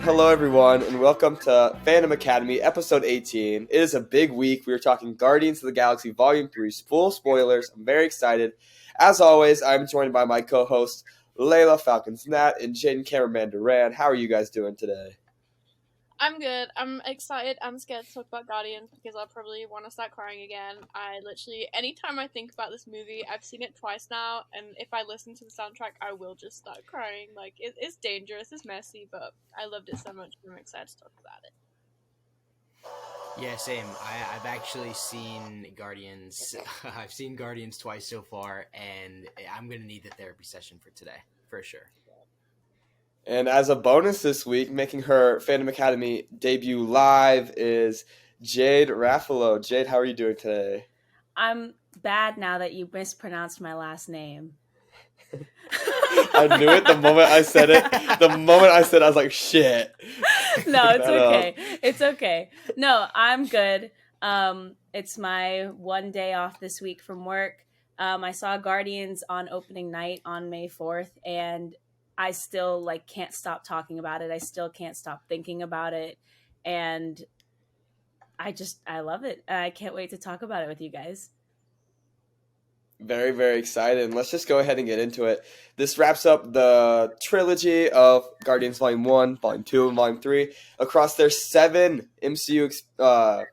Hello, everyone, and welcome to Fandom Academy, episode 18. It is a big week. We are talking Guardians of the Galaxy Volume 3, full spoilers. I'm very excited. As always, I'm joined by my co-hosts, Layla Falcons Nat and Jaden Cameraman Duran. How are you guys doing today? I'm good. I'm excited. I'm scared to talk about Guardians because I'll probably want to start crying again. Anytime I think about this movie, I've seen it twice now, and if I listen to the soundtrack, I will just start crying. It's dangerous, it's messy, but I loved it so much, and I'm excited to talk about it. Yeah, same. I've actually seen Guardians. I've seen Guardians twice so far, and I'm going to need the therapy session for today, for sure. And as a bonus this week, making her Fandom Academy debut live is Jade Rafallo. Jade, how are you doing today? I'm bad now that you mispronounced my last name. I knew it the moment I said it. The moment I said it, I was like, shit. No, it's okay. It's okay. No, I'm good. It's my one day off this week from work. I saw Guardians on opening night on May 4th, and I still can't stop talking about it. I still can't stop thinking about it. And I love it. I can't wait to talk about it with you guys. Very, very excited. And let's just go ahead and get into it. This wraps up the trilogy of Guardians Volume 1, Volume 2, and Volume 3 across their 7 MCU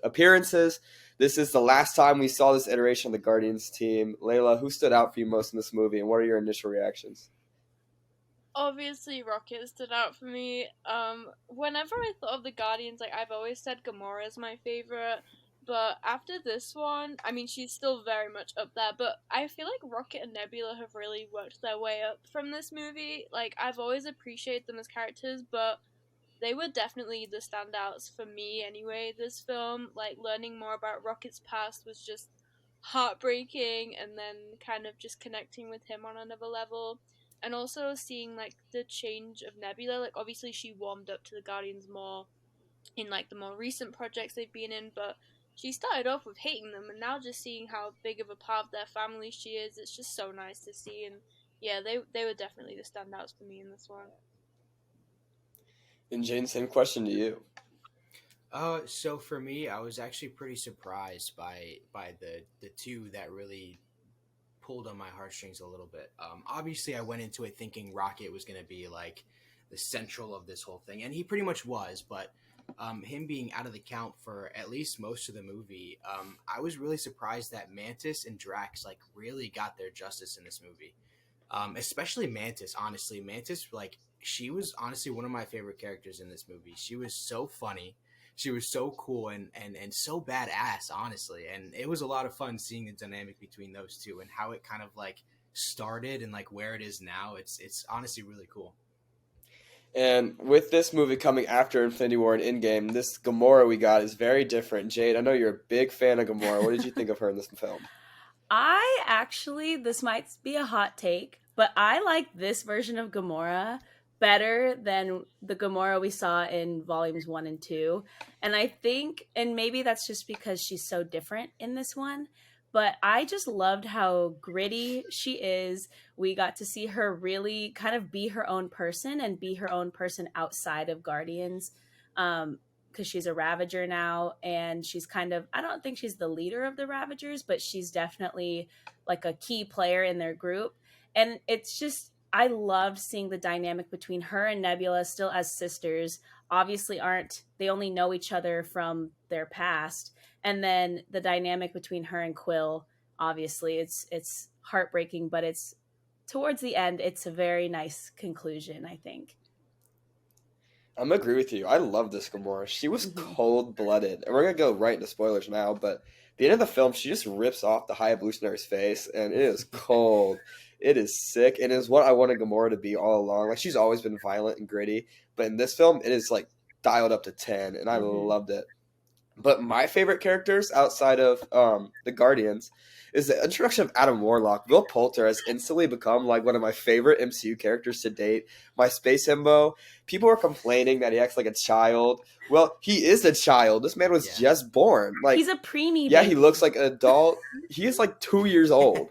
appearances. This is the last time we saw this iteration of the Guardians team. Layla, who stood out for you most in this movie, and what are your initial reactions? Obviously, Rocket stood out for me. Whenever I thought of the Guardians, I've always said Gamora is my favorite. But after this one, I mean, she's still very much up there, but I feel like Rocket and Nebula have really worked their way up from this movie. I've always appreciated them as characters, but they were definitely the standouts for me anyway, this film. Learning more about Rocket's past was just heartbreaking, and then kind of just connecting with him on another level. And also seeing, the change of Nebula. Obviously she warmed up to the Guardians more in, the more recent projects they've been in, but she started off with hating them, and now just seeing how big of a part of their family she is, it's just so nice to see. And yeah, they were definitely the standouts for me in this one. And Jane, same question to you. So for me, I was actually pretty surprised by the two that really pulled on my heartstrings a little bit. Obviously, I went into it thinking Rocket was going to be the central of this whole thing, and he pretty much was, but him being out of the count for at least most of the movie, I was really surprised that Mantis and Drax really got their justice in this movie. Especially Mantis, honestly. Mantis, she was honestly one of my favorite characters in this movie. She was so funny. She was so cool and so badass, honestly. And it was a lot of fun seeing the dynamic between those two and how it kind of started and where it is now. It's honestly really cool. And with this movie coming after Infinity War and Endgame, this Gamora we got is very different. Jade, I know you're a big fan of Gamora. What did you think of her in this film? This might be a hot take, but I like this version of Gamora better than the Gamora we saw in volumes 1 and 2. And I think, and maybe that's just because she's so different in this one, but I just loved how gritty she is. We got to see her really kind of be her own person and be her own person outside of Guardians. Because she's a Ravager now, and she's kind of, I don't think she's the leader of the Ravagers, but she's definitely a key player in their group. And it's just, I loved seeing the dynamic between her and Nebula still as sisters. Obviously they only know each other from their past. And then the dynamic between her and Quill, obviously it's heartbreaking, but it's towards the end, it's a very nice conclusion, I think. I'm gonna agree with you. I love this Gamora. She was cold-blooded. And we're going to go right into spoilers now, but at the end of the film, she just rips off the High Evolutionary's face, and it is cold. It is sick, and it is what I wanted Gamora to be all along. She's always been violent and gritty, but in this film, it is, dialed up to 10, and I loved it. But my favorite characters outside of the Guardians is the introduction of Adam Warlock. Will Poulter has instantly become one of my favorite MCU characters to date. My space himbo. People are complaining that he acts like a child. Well, he is a child. This man was just born. He's a preemie. Yeah, he looks like an adult. He is 2 years old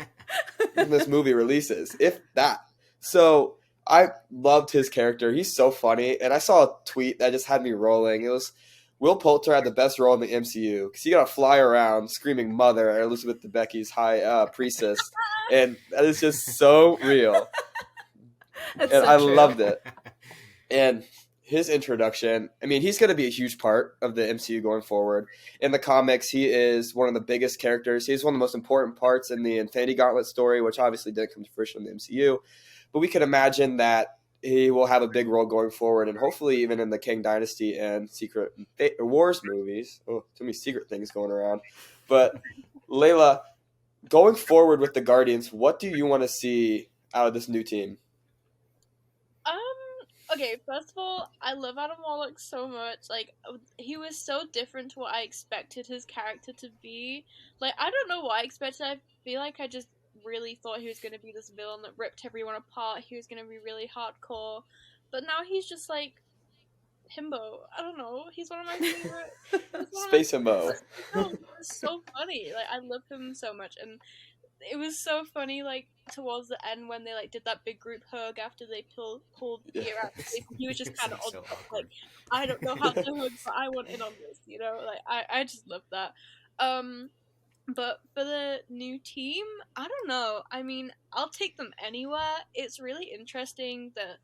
when this movie releases, if that. So I loved his character. He's so funny. And I saw a tweet that just had me rolling. It was Will Poulter had the best role in the MCU because he got to fly around screaming "Mother" at Elizabeth Debicki's high priestess, and that is just so real. That's And so I true. loved it. And his introduction, I mean, he's going to be a huge part of the MCU going forward. In the comics, he is one of the biggest characters. He's one of the most important parts in the Infinity Gauntlet story, which obviously didn't come to fruition in the MCU. But we can imagine that he will have a big role going forward, and hopefully even in the King Dynasty and Secret Wars movies. Oh, too many secret things going around. But Layla, going forward with the Guardians, what do you want to see out of this new team? Okay, first of all, I love Adam Warlock so much. Like, he was so different to what I expected his character to be. Like, I don't know what I expected. I feel like I just really thought he was going to be this villain that ripped everyone apart. He was going to be really hardcore. But now he's just like himbo. I don't know. He's one of my favorite. He's one of my Space Himbo. no, it's so funny. Like, I love him so much, and it was so funny, like towards the end when they like did that big group hug after they pulled Peter out. He was just It's kind of like on so top, like, awkward. I don't know how to hug, but I want in on this, Like I just love that. Um, but for the new team, I don't know. I mean, I'll take them anywhere. It's really interesting that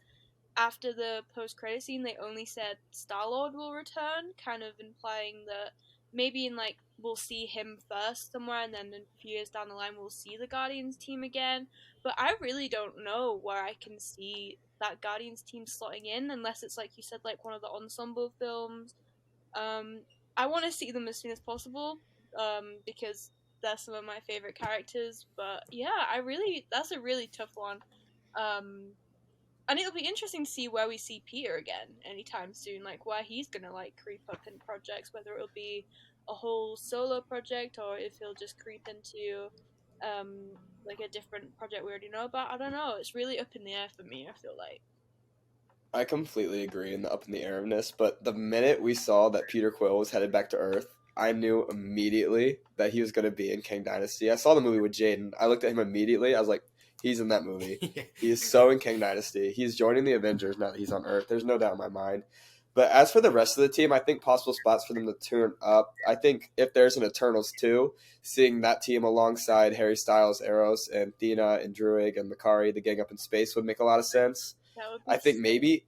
after the post-credit scene, they only said Star-Lord will return, kind of implying that maybe in like we'll see him first somewhere, and then a few years down the line we'll see the Guardians team again. But I really don't know where I can see that Guardians team slotting in, unless it's like you said, like one of the ensemble films. Um, I want to see them as soon as possible, because they're some of my favorite characters. But yeah, that's a really tough one. Um, and it'll be interesting to see where we see Peter again anytime soon, like where he's gonna like creep up in projects, whether it'll be a whole solo project or if he'll just creep into like a different project we already know about. I don't know. It's really up in the air for me, I feel like. I completely agree in the up in the airness, but the minute we saw that Peter Quill was headed back to Earth, I knew immediately that he was going to be in King Dynasty. I saw the movie with Jaden. I looked at him immediately. I was like, he's in that movie. He is so in King Dynasty. He's joining the Avengers now that he's on Earth. There's no doubt in my mind. But as for the rest of the team, I think possible spots for them to turn up. I think if there's an Eternals 2, seeing that team alongside Harry Styles, Eros, and Thena, and Druig, and Makari, the gang up in space, would make a lot of sense. That would I be think sick.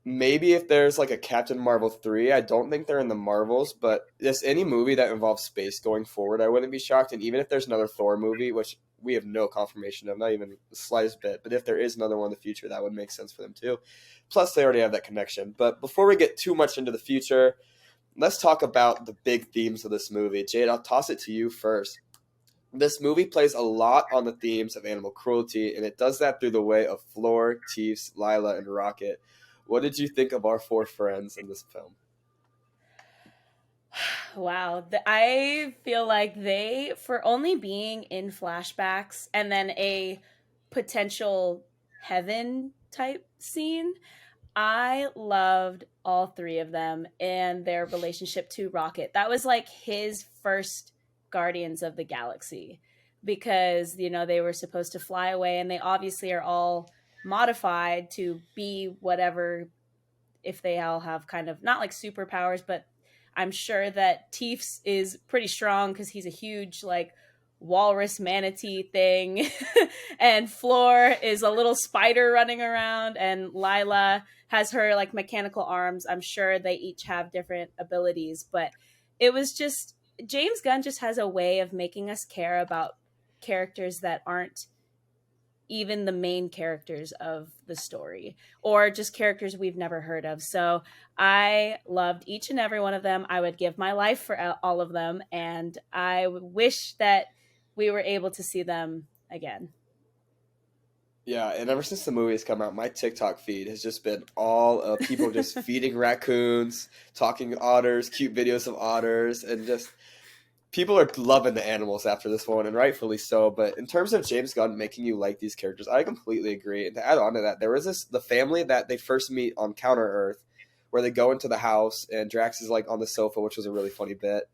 maybe if there's like a Captain Marvel 3, I don't think they're in the Marvels, but just any movie that involves space going forward, I wouldn't be shocked. And even if there's another Thor movie, which we have no confirmation of, not even the slightest bit, but if there is another one in the future, that would make sense for them too. Plus, they already have that connection. But before we get too much into the future, let's talk about the big themes of this movie. Jade, I'll toss it to you first. This movie plays a lot on the themes of animal cruelty, and it does that through the way of Floor, Teefs, Lila, and Rocket. What did you think of our four friends in this film? Wow. I feel like they, for only being in flashbacks and then a potential heaven type scene, I loved all three of them and their relationship to Rocket. That was like his first Guardians of the Galaxy because, they were supposed to fly away and they obviously are all modified to be whatever, if they all have kind of not like superpowers, but I'm sure that Teefs is pretty strong because he's a huge like walrus manatee thing, and Floor is a little spider running around, and Lila has her like mechanical arms. I'm sure they each have different abilities, but it was just James Gunn just has a way of making us care about characters that aren't even the main characters of the story or just characters we've never heard of. So I loved each and every one of them. I would give my life for all of them. And I wish that we were able to see them again. Yeah, and ever since the movie has come out, my TikTok feed has just been all of people just feeding raccoons, talking otters, cute videos of otters, and just people are loving the animals after this one, and rightfully so. But in terms of James Gunn making you like these characters, I completely agree. And to add on to that, there was the family that they first meet on Counter Earth, where they go into the house and Drax is like on the sofa, which was a really funny bit.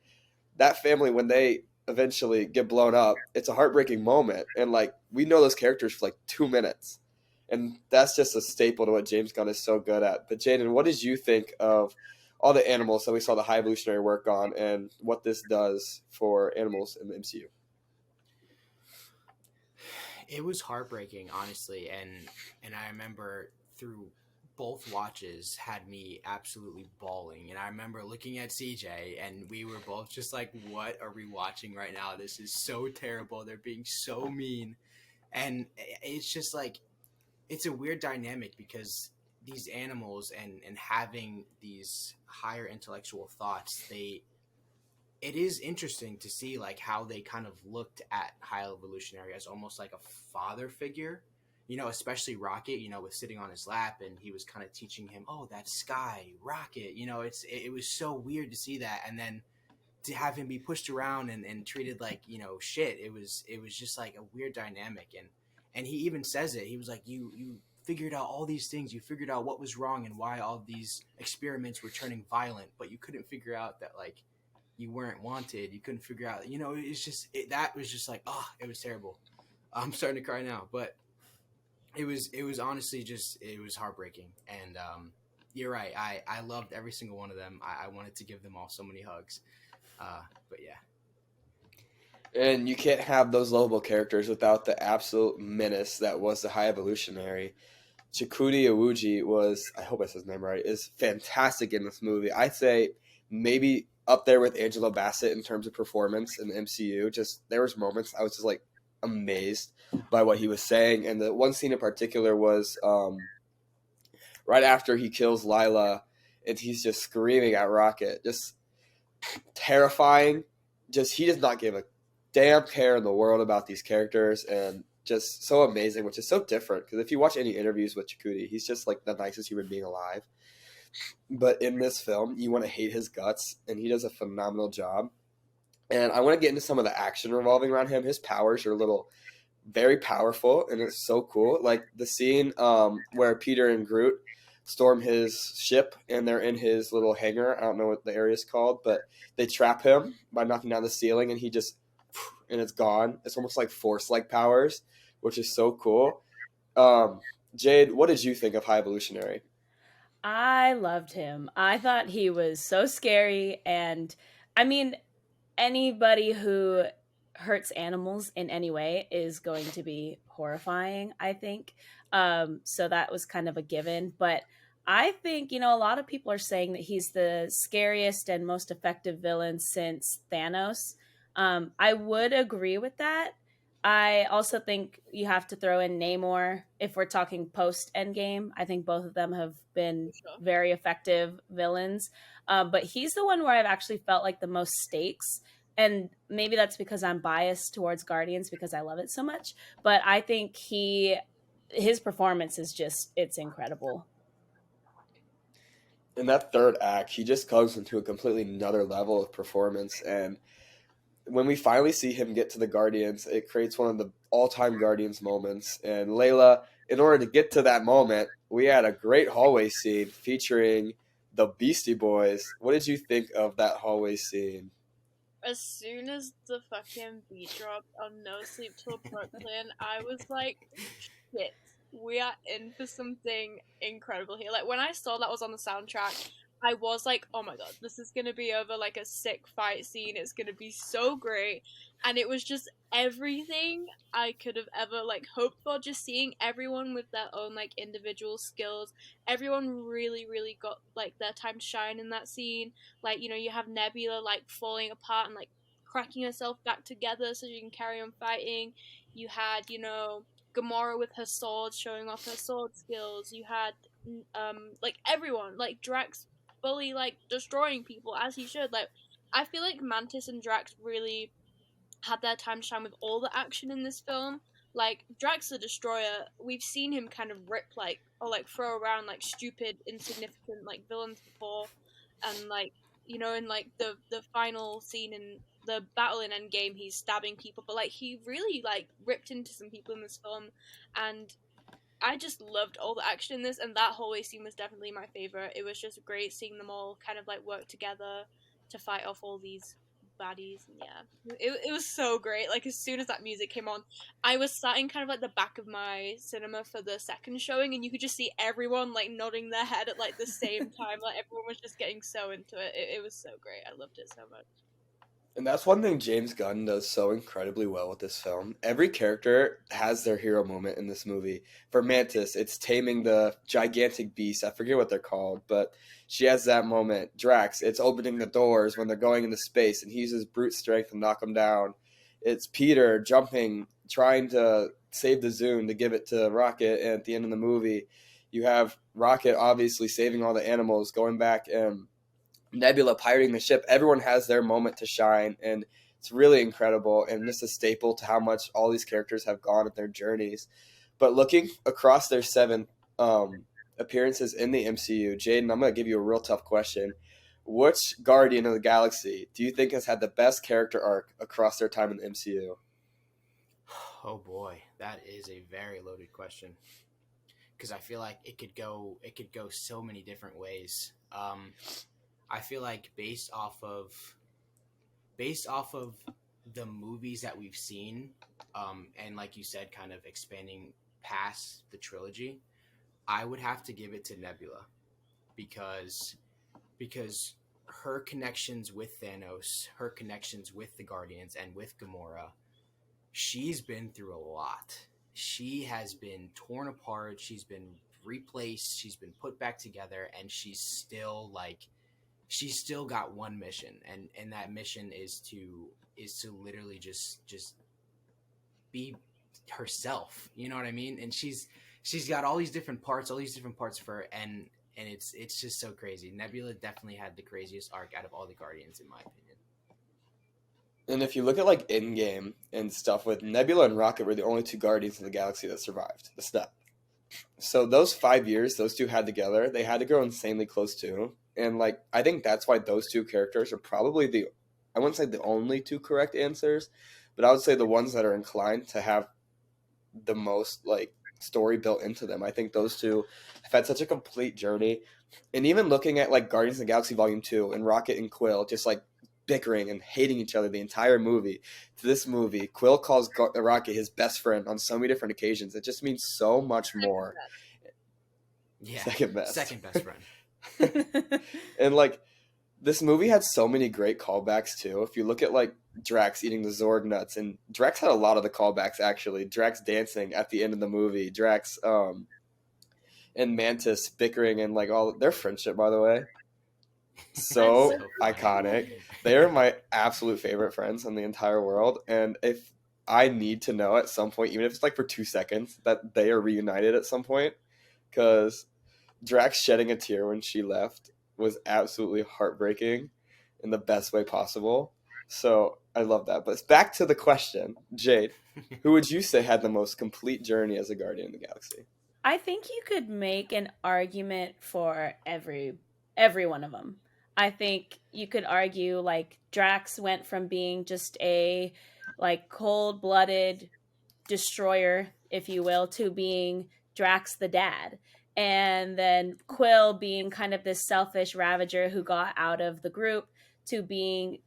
That family, when they eventually get blown up, it's a heartbreaking moment, and like we know those characters for like 2 minutes, and that's just a staple to what James Gunn is so good at. But Jaden, what did you think of all the animals that we saw the High Evolutionary work on, and what this does for animals in the MCU? It was heartbreaking, honestly, and I remember through both watches had me absolutely bawling. And I remember looking at CJ, and we were both just like, "What are we watching right now? This is so terrible. They're being so mean." And it's just like it's a weird dynamic because these animals and having these higher intellectual thoughts, they it is interesting to see like how they kind of looked at High Evolutionary as almost like a father figure, especially Rocket, with sitting on his lap, and he was kind of teaching him, oh, that's Sky, Rocket, it was so weird to see that, and then to have him be pushed around and treated like shit. It was just like a weird dynamic, and he even says it. He was like, you figured out all these things. You figured out what was wrong and why all these experiments were turning violent, but you couldn't figure out that like you weren't wanted. You couldn't figure out. That was just like, oh, it was terrible. I'm starting to cry now, but it was honestly just it was heartbreaking. And you're right. I loved every single one of them. I wanted to give them all so many hugs. But yeah. And you can't have those lovable characters without the absolute menace that was the High Evolutionary. Chukwudi Iwuji was, I hope I said his name right, is fantastic in this movie. I'd say maybe up there with Angela Bassett in terms of performance in the MCU. Just there was moments I was just like amazed by what he was saying, and the one scene in particular was right after he kills Lila, and he's just screaming at Rocket, just terrifying. Just he does not give a damn care in the world about these characters, and just so amazing, which is so different because if you watch any interviews with Chukwudi, he's just like the nicest human being alive. But in this film, you want to hate his guts, and he does a phenomenal job. And I want to get into some of the action revolving around him. His powers are a little very powerful, and it's so cool. Like the scene where Peter and Groot storm his ship, and they're in his little hangar. I don't know what the area is called, but they trap him by knocking down the ceiling, and he just and it's gone. It's almost like force-like powers, which is so cool. Jade, what did you think of High Evolutionary? I loved him. I thought he was so scary. And I mean, anybody who hurts animals in any way is going to be horrifying, I think. So that was kind of a given. But I think, a lot of people are saying that he's the scariest and most effective villain since Thanos. I would agree with that. I also think you have to throw in Namor if we're talking post Endgame. I think both of them have been Sure. very effective villains. But he's the one where I've actually felt like the most stakes. And maybe that's because I'm biased towards Guardians because I love it so much. But I think his performance is just, it's incredible. In that third act, he just comes into a completely another level of performance, and when we finally see him get to the Guardians, it creates one of the all-time Guardians moments. And Layla, in order to get to that moment, we had a great hallway scene featuring the Beastie Boys. What did you think of that hallway scene? As soon as the fucking beat dropped on No Sleep Till Brooklyn, I was like, shit, we are in for something incredible here. Like, when I saw that was on the soundtrack, I was like, oh my god, this is gonna be over like a sick fight scene. It's gonna be so great. And it was just everything I could have ever like hoped for. Just seeing everyone with their own like individual skills. Everyone really, really got like their time to shine in that scene. Like, you have Nebula like falling apart and like cracking herself back together so she can carry on fighting. You had, Gamora with her sword showing off her sword skills. You had like everyone, like Drax fully like destroying people as he should. Like I feel like Mantis and Drax really had their time to shine with all the action in this film. Like Drax the Destroyer, we've seen him kind of rip like or like throw around like stupid, insignificant like villains before, and like in like the final scene in the battle in Endgame, he's stabbing people, but like he really like ripped into some people in this film, and I just loved all the action in this, and that hallway scene was definitely my favorite. It was just great seeing them all kind of like work together to fight off all these baddies, and yeah, it was so great. Like as soon as that music came on, I was sat in kind of like the back of my cinema for the second showing, and you could just see everyone like nodding their head at like the same time. Like everyone was just getting so into it. It was so great. I loved it so much. And that's one thing James Gunn does so incredibly well with this film. Every character has their hero moment in this movie. For Mantis, it's taming the gigantic beast. I forget what they're called, but she has that moment. Drax, it's opening the doors when they're going into space, and he uses brute strength to knock them down. It's Peter jumping, trying to save the Zune to give it to Rocket, and at the end of the movie, you have Rocket obviously saving all the animals, going back and Nebula pirating the ship. Everyone has their moment to shine, and it's really incredible and just a staple to how much all these characters have gone at their journeys. But looking across their 7 appearances in the MCU, Jaden, I'm going to give you a real tough question. Which Guardian of the Galaxy do you think has had the best character arc across their time in the MCU? Oh boy, that is a very loaded question, because I feel like it could go so many different ways. I feel like based off of the movies that we've seen, and like you said, kind of expanding past the trilogy, I would have to give it to Nebula, because her connections with Thanos, her connections with the Guardians, and with Gamora, she's been through a lot. She has been torn apart. She's been replaced. She's been put back together, and she's still got one mission, and that mission is to literally just be herself. You know what I mean? And she's got all these different parts of her, and it's just so crazy. Nebula definitely had the craziest arc out of all the Guardians, in my opinion. And if you look at like Endgame and stuff, with Nebula and Rocket were the only 2 Guardians of the Galaxy that survived the step. So those 5 years those 2 had together, they had to grow insanely close too. And like I think that's why those 2 characters are probably I wouldn't say the only 2 correct answers, but I would say the ones that are inclined to have the most like story built into them. I think those 2 have had such a complete journey. And even looking at like Guardians of the Galaxy Volume 2 and Rocket and Quill just like bickering and hating each other the entire movie, to this movie, Quill calls Rocket his best friend on so many different occasions. It just means so much more. Yeah, Second best friend. And like this movie had so many great callbacks too. If you look at like Drax eating the Zorg nuts, and Drax had a lot of the callbacks actually. Drax dancing at the end of the movie. Drax and Mantis bickering, and like all their friendship, by the way. So iconic. They are my absolute favorite friends in the entire world. And if I need to know at some point, even if it's like for 2 seconds, that they are reunited at some point, because Drax shedding a tear when she left was absolutely heartbreaking in the best way possible. So I love that. But back to the question, Jade, who would you say had the most complete journey as a Guardian of the Galaxy? I think you could make an argument for every one of them. I think you could argue like Drax went from being just a like cold-blooded destroyer, if you will, to being Drax the dad. And then Quill being kind of this selfish ravager who got out of the group to being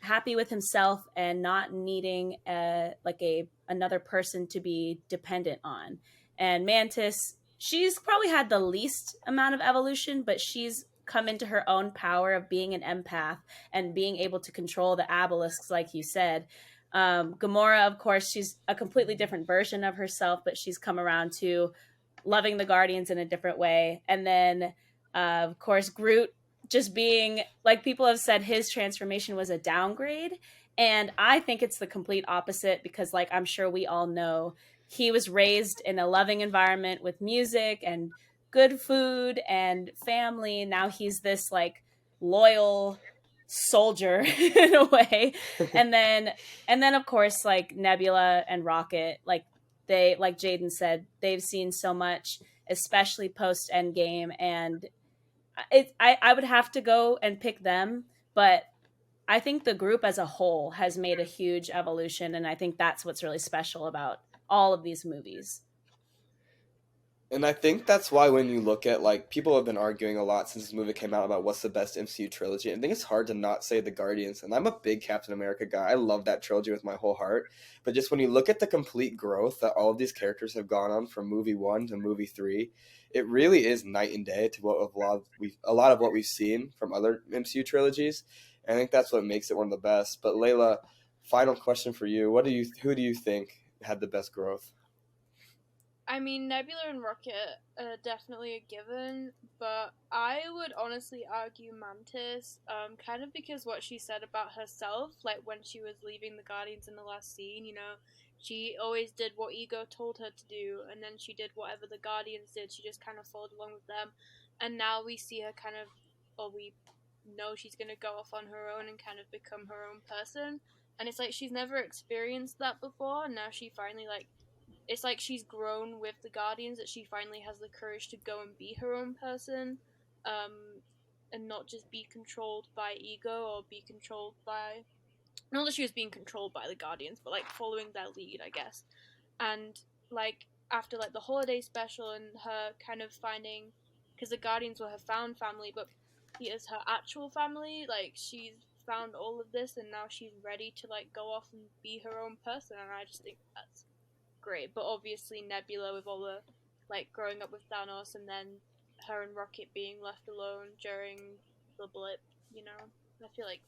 happy with himself and not needing another person to be dependent on. And Mantis, she's probably had the least amount of evolution, but she's come into her own power of being an empath and being able to control the abelisks, like you said. Gamora, of course, she's a completely different version of herself, but she's come around to loving the Guardians in a different way. And then, of course, Groot just being, like people have said, his transformation was a downgrade. And I think it's the complete opposite because, like, I'm sure we all know, he was raised in a loving environment with music and good food and family. Now he's this, like, loyal soldier in a way. And then of course, like Nebula and Rocket, like they, like Jaden said, they've seen so much, especially post Endgame, and I would have to go and pick them, but I think the group as a whole has made a huge evolution, and I think that's what's really special about all of these movies. And I think that's why when you look at, like, people have been arguing a lot since this movie came out about what's the best MCU trilogy. I think it's hard to not say the Guardians. And I'm a big Captain America guy. I love that trilogy with my whole heart. But just when you look at the complete growth that all of these characters have gone on from movie one to movie three, it really is night and day to what a lot of what we've seen from other MCU trilogies. And I think that's what makes it one of the best. But Layla, final question for you: who do you think had the best growth? I mean, Nebula and Rocket are definitely a given, but I would honestly argue Mantis, kind of because what she said about herself, like when she was leaving the Guardians in the last scene, she always did what Ego told her to do, and then she did whatever the Guardians did. She just kind of followed along with them, and now we see her kind of, or we know she's gonna go off on her own and kind of become her own person, and it's like she's never experienced that before, and now she finally like it's like she's grown with the Guardians that she finally has the courage to go and be her own person, and not just be controlled by Ego or be controlled by not that she was being controlled by the Guardians, but like following their lead, I guess. And like after like the holiday special and her kind of finding, because the Guardians were her found family, but Peter's her actual family. Like she's found all of this, and now she's ready to like go off and be her own person. And I just think that's great. But obviously Nebula with all the like growing up with Thanos and then her and Rocket being left alone during the blip, I feel like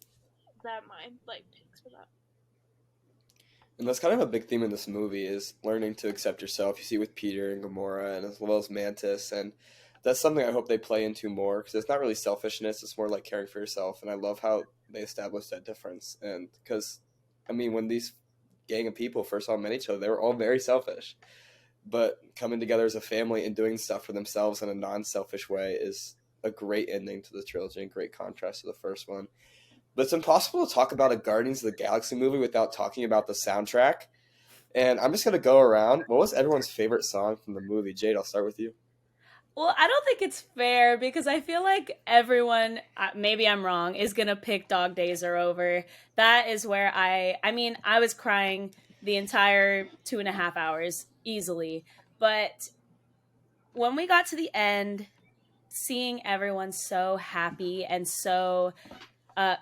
they're my like picks for that. And that's kind of a big theme in this movie is learning to accept yourself. You see it with Peter and Gamora, and as well as Mantis, and that's something I hope they play into more because it's not really selfishness; it's more like caring for yourself. And I love how they establish that difference. And because, I mean, when these gang of people first all met each other, they were all very selfish, but coming together as a family and doing stuff for themselves in a non-selfish way is a great ending to the trilogy and great contrast to the first one. But it's impossible to talk about a Guardians of the Galaxy movie without talking about the soundtrack. And I'm just going to go around. What was everyone's favorite song from the movie? Jade, I'll start with you. Well, I don't think it's fair because I feel like everyone, maybe I'm wrong, is going to pick Dog Days Are Over. That is where I mean, I was crying the entire 2.5 hours easily. But when we got to the end, seeing everyone so happy and so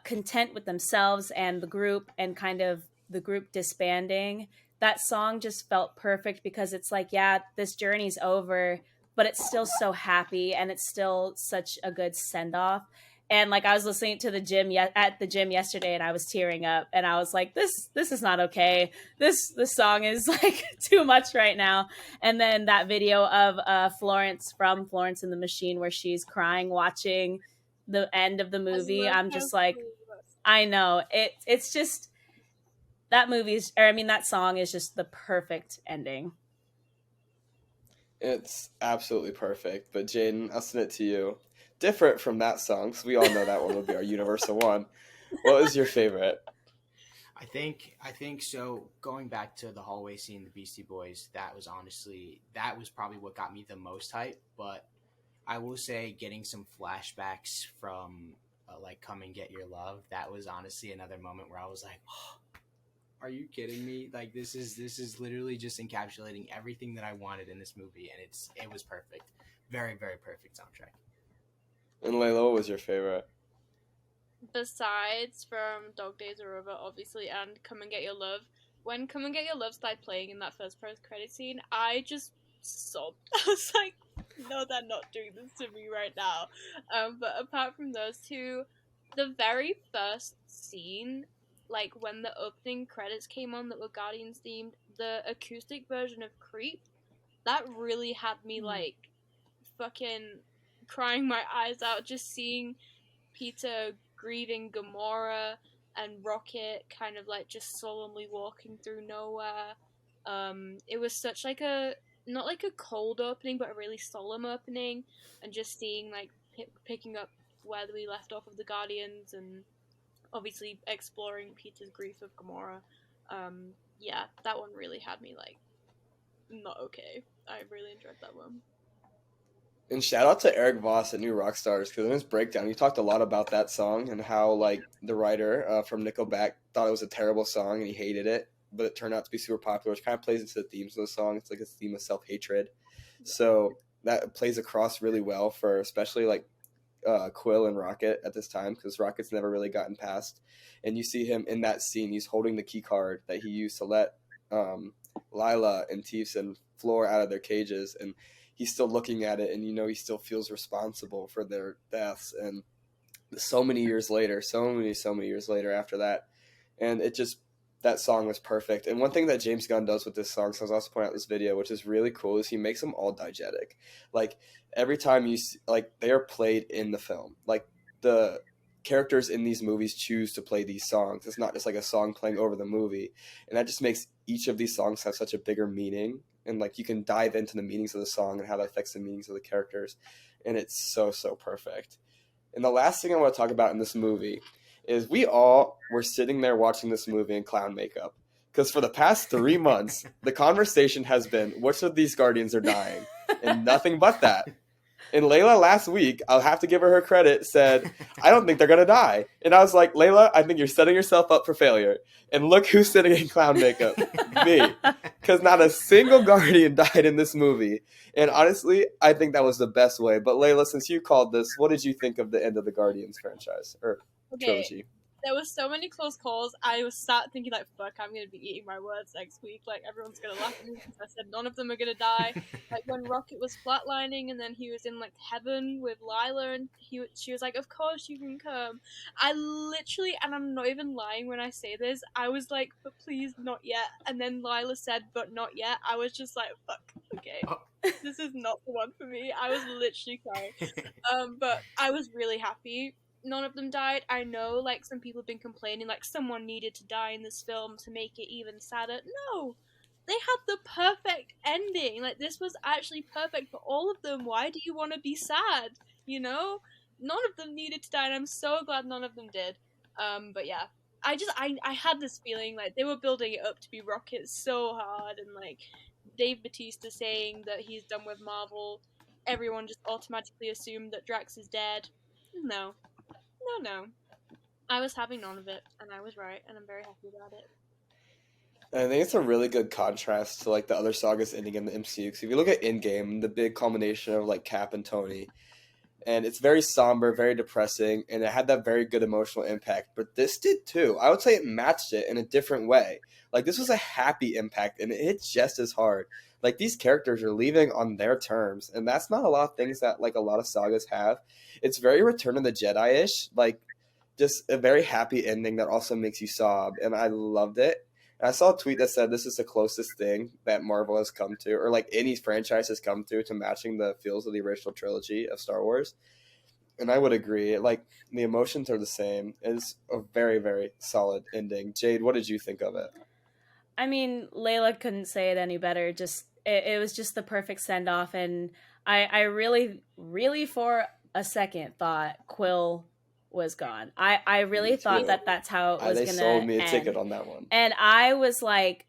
content with themselves and the group and kind of the group disbanding, that song just felt perfect because it's like, yeah, this journey's over, but it's still so happy and it's still such a good send off. And like I was listening to at the gym yesterday, and I was tearing up, and I was like, this is not okay. This song is like too much right now. And then that video of Florence from Florence and the Machine, where she's crying watching the end of the movie. I'm just like, I know it's just that song is just the perfect ending. It's absolutely perfect. But Jaden, I'll send it to you. Different from that song, because we all know that one will be our universal one. What was your favorite? I think so. Going back to the hallway scene, the Beastie Boys, that was probably what got me the most hype. But I will say, getting some flashbacks from like "Come and Get Your Love," that was honestly another moment where I was like, oh, "Are you kidding me? Like this is literally just encapsulating everything that I wanted in this movie, and it was perfect, very very perfect soundtrack." And Layla, what was your favorite? Besides from Dog Days Are Over, obviously, and Come and Get Your Love, when Come and Get Your Love started playing in that first post credit scene, I just sobbed. I was like, no, they're not doing this to me right now. But apart from those two, the very first scene, like when the opening credits came on that were Guardians themed, the acoustic version of Creep, that really had me like fucking crying my eyes out just seeing Peter grieving Gamora and Rocket kind of like just solemnly walking through nowhere. It was such like a not like a cold opening, but a really solemn opening, and just seeing like picking up where we left off of the Guardians, and obviously exploring Peter's grief of Gamora. Yeah, that one really had me like not okay. I really enjoyed that one. And shout out to Eric Voss at New Rockstars because in his breakdown, he talked a lot about that song and how like the writer from Nickelback thought it was a terrible song and he hated it, but it turned out to be super popular, which kind of plays into the themes of the song. It's like a theme of self-hatred. So that plays across really well for especially like Quill and Rocket at this time, because Rocket's never really gotten past. And you see him in that scene. He's holding the key card that he used to let Lila and Teefs and Floor out of their cages, and he's still looking at it, and you know he still feels responsible for their deaths. And so many years later, so many years later after that, and it just, that song was perfect. And one thing that James Gunn does with this song, so I was also pointing out this video, which is really cool, is he makes them all diegetic. Like every time you see, like they are played in the film. Like the characters in these movies choose to play these songs. It's not just like a song playing over the movie, and that just makes each of these songs have such a bigger meaning. And like you can dive into the meanings of the song and how that affects the meanings of the characters, and it's so perfect. And the last thing I want to talk about in this movie is we all were sitting there watching this movie in clown makeup. Because for the past 3 months, the conversation has been, which of these Guardians are dying? And nothing but that. And Layla last week, I'll have to give her credit, said, I don't think they're going to die. And I was like, Layla, I think you're setting yourself up for failure. And look who's sitting in clown makeup. Me. Because not a single Guardian died in this movie. And honestly, I think that was the best way. But Layla, since you called this, what did you think of the end of the Guardians franchise? Or trilogy? There was so many close calls. I was sat thinking like, fuck, I'm going to be eating my words next week. Like, everyone's going to laugh at me because I said none of them are going to die. Like, when Rocket was flatlining and then he was in, like, heaven with Lila and she was like, of course you can come. I literally, and I'm not even lying when I say this, I was like, but please, not yet. And then Lila said, but not yet. I was just like, fuck, okay. This is not the one for me. I was literally crying. But I was really happy. None of them died. I know, like, some people have been complaining, like, someone needed to die in this film to make it even sadder. No! They had the perfect ending. Like, this was actually perfect for all of them. Why do you want to be sad? You know? None of them needed to die, and I'm so glad none of them did. But yeah. I had this feeling, like, they were building it up to be Rocket so hard, and, like, Dave Bautista saying that he's done with Marvel, everyone just automatically assumed that Drax is dead. No. No. I was having none of it, and I was right, and I'm very happy about it. I think it's a really good contrast to like the other sagas ending in the MCU. Because if you look at Endgame, the big culmination of like Cap and Tony, and it's very somber, very depressing, and it had that very good emotional impact. But this did too. I would say it matched it in a different way. Like this was a happy impact, and it hit just as hard. Like these characters are leaving on their terms, and that's not a lot of things that like a lot of sagas have. It's very Return of the Jedi-ish, like just a very happy ending that also makes you sob, and I loved it. And I saw a tweet that said this is the closest thing that Marvel has come to, or like any franchise has come to matching the feels of the original trilogy of Star Wars. And I would agree. Like the emotions are the same. It's a very, very solid ending. Jade, what did you think of it? I mean, Layla couldn't say it any better. Just it was just the perfect send off, and I really, really for a second thought Quill was gone. I really thought that that's how it was They gonna sold me a end. ticket on that one, and I was like,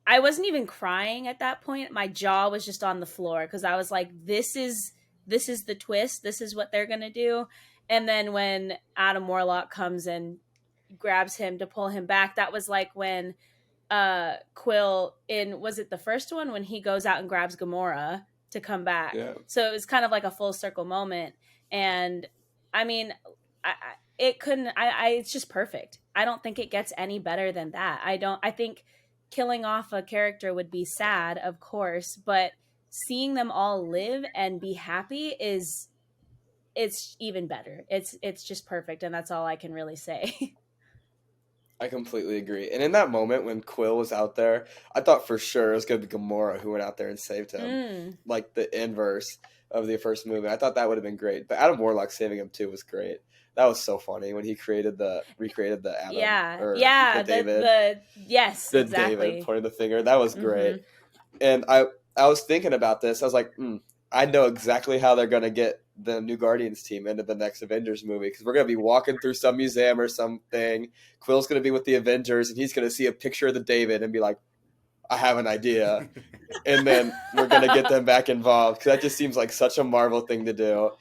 I wasn't even crying at that point. My jaw was just on the floor because I was like, this is the twist. This is what they're gonna do. And then when Adam Warlock comes and grabs him to pull him back, that was like when Quill in, was it the first one when he goes out and grabs Gamora to come back? Yeah. So it was kind of like a full circle moment. And I mean, it's just perfect. I don't think it gets any better than that. I think killing off a character would be sad, of course, but seeing them all live and be happy it's even better. It's just perfect, and that's all I can really say. I completely agree. And in that moment when Quill was out there, I thought for sure it was going to be Gamora who went out there and saved him. Like the inverse of the first movie. I thought that would have been great. But Adam Warlock saving him too was great. That was so funny when he recreated recreated the Adam. The David. Exactly. David pointing the finger. That was great. And I was thinking about this. I was like, I know exactly how they're going to get the new Guardians team into the next Avengers movie, because we're going to be walking through some museum or something. Quill's going to be with the Avengers, and he's going to see a picture of the David and be like, I have an idea. And then we're going to get them back involved, because that just seems like such a Marvel thing to do.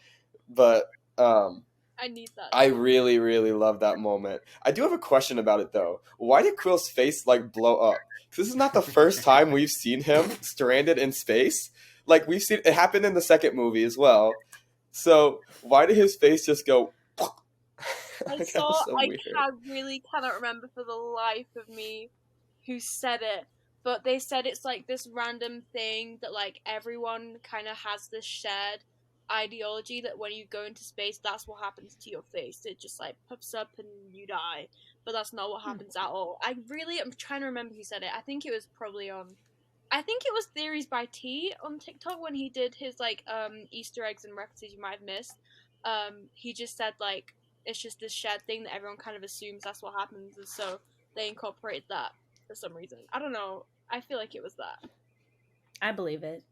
But I need that. I really, really love that moment. I do have a question about it, though. Why did Quill's face, like, blow up? Because this is not the first time we've seen him stranded in space. Like, we've seen it happen in the second movie as well. So why did his face just go? Like, that was so weird. really cannot remember for the life of me who said it, but they said it's like this random thing that like everyone kind of has this shared ideology that when you go into space, that's what happens to your face. It just like puffs up and you die. But that's not what happens at all. I'm trying to remember who said it. I think it was Theories by T on TikTok when he did his like Easter eggs and references you might have missed. He just said like it's just this shared thing that everyone kind of assumes that's what happens, and so they incorporated that for some reason. I don't know. I feel like it was that. I believe it.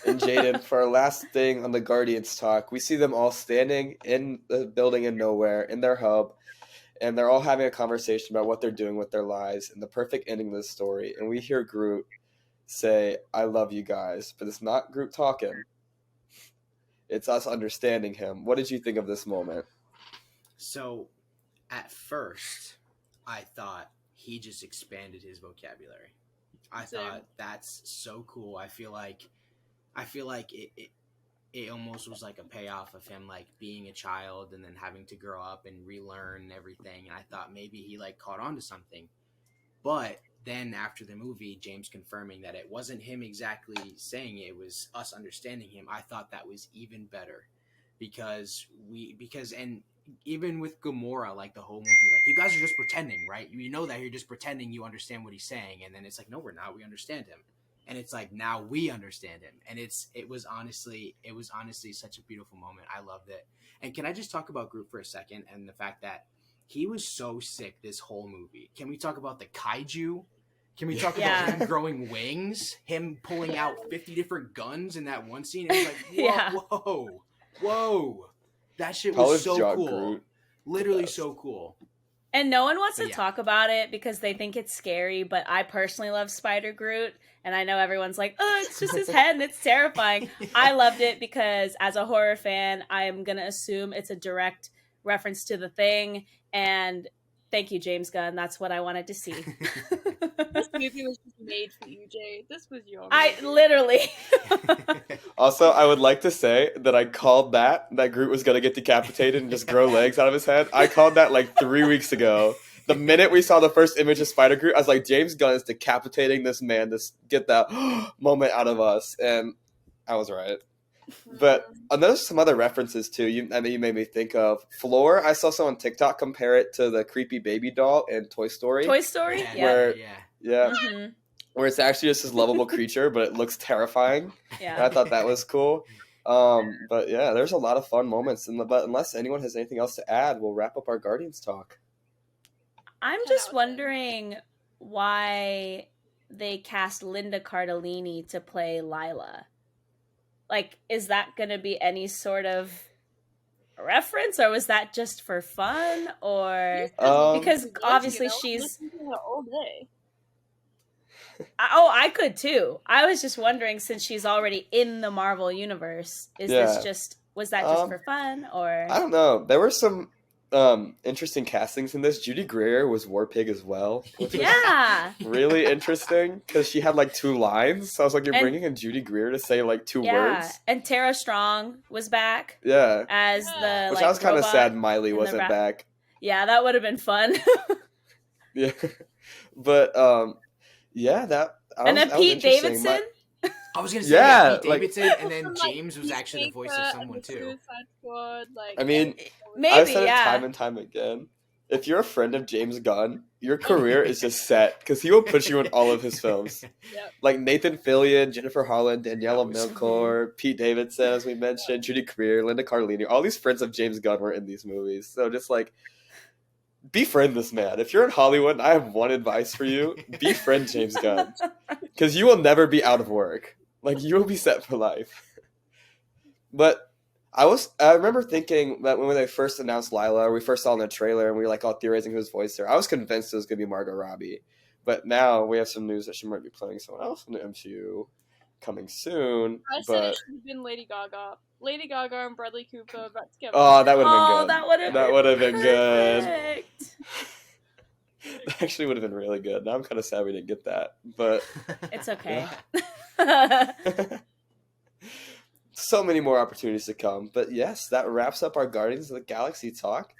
And Jaden, for our last thing on the Guardians talk, we see them all standing in the building in nowhere, in their hub, and they're all having a conversation about what they're doing with their lives and the perfect ending of the story. And we hear Groot say, "I love you guys," but it's not Groot talking. It's us understanding him. What did you think of this moment? So, at first, I thought he just expanded his vocabulary. I thought that's so cool. I feel like it almost was like a payoff of him like being a child and then having to grow up and relearn everything. And I thought maybe he like caught on to something. But then after the movie, James confirming that it wasn't him exactly saying it was us understanding him. I thought that was even better because even with Gamora, like the whole movie, like you guys are just pretending, right? You know that you're just pretending you understand what he's saying, and then it's like, no, we're not. We understand him, and it's like now we understand him, and it was honestly such a beautiful moment. I loved it. And can I just talk about Groot for a second and the fact that he was so sick this whole movie? Can we talk about the kaiju? Can we talk about him growing wings? Him pulling out 50 different guns in that one scene? It was like, whoa. That shit was so cool. Groot. Literally so cool. And no one wants to talk about it because they think it's scary, but I personally love Spider Groot, and I know everyone's like, oh, it's just his head and it's terrifying. I loved it because as a horror fan, I'm going to assume it's a direct reference to The Thing, and thank you, James Gunn. That's what I wanted to see. This movie was just made for you, Jade. This was your movie. I literally. Also, I would like to say that I called that Groot was going to get decapitated and just grow legs out of his head. I called that like 3 weeks ago. The minute we saw the first image of Spider Groot, I was like, James Gunn is decapitating this man to get that moment out of us. And I was right. But there's some other references too. You made me think of Floor. I saw someone on TikTok compare it to the creepy baby doll in Toy Story. Toy Story? Yeah. Mm-hmm. Where it's actually just this lovable creature, but it looks terrifying. Yeah. And I thought that was cool. But yeah, there's a lot of fun moments. But unless anyone has anything else to add, we'll wrap up our Guardians talk. I'm just wondering why they cast Linda Cardellini to play Lila. Like, is that going to be any sort of reference, or was that just for fun, or because obviously she's all day. I could too. I was just wondering, since she's already in the Marvel universe, was that just for fun, or I don't know. There were some interesting castings in this. Judy Greer was War Pig as well, which was really interesting because she had like 2 lines. So I was like, you're bringing in Judy Greer to say like 2 words. And Tara Strong was back. As the which I was kind of sad Miley wasn't back. Yeah, that would have been fun. Yeah, but and then Pete Davidson. I was gonna say Pete Davidson, and then James was actually the voice of someone too. I mean, maybe, I've said it time and time again. If you're a friend of James Gunn, your career is just set because he will put you in all of his films. Like Nathan Fillion, Jennifer Holland, Daniela Melchior, Pete Davidson, as we mentioned, Judy Greer, Linda Cardellini. All these friends of James Gunn were in these movies. So just like, befriend this man. If you're in Hollywood, I have one advice for you: befriend James Gunn, because you will never be out of work. Like, you will be set for life. But I remember thinking that when they first announced Lila, or we first saw in the trailer, and we were like all theorizing who's voiced her, I was convinced it was going to be Margot Robbie. But now we have some news that she might be playing someone else in the MCU coming soon. I said it should have been Lady Gaga. Lady Gaga and Bradley Cooper back together. Oh, that would have been good. That would have been good. That actually would have been really good. Now I'm kind of sad we didn't get that, but it's okay. So many more opportunities to come. But yes, that wraps up our Guardians of the Galaxy talk.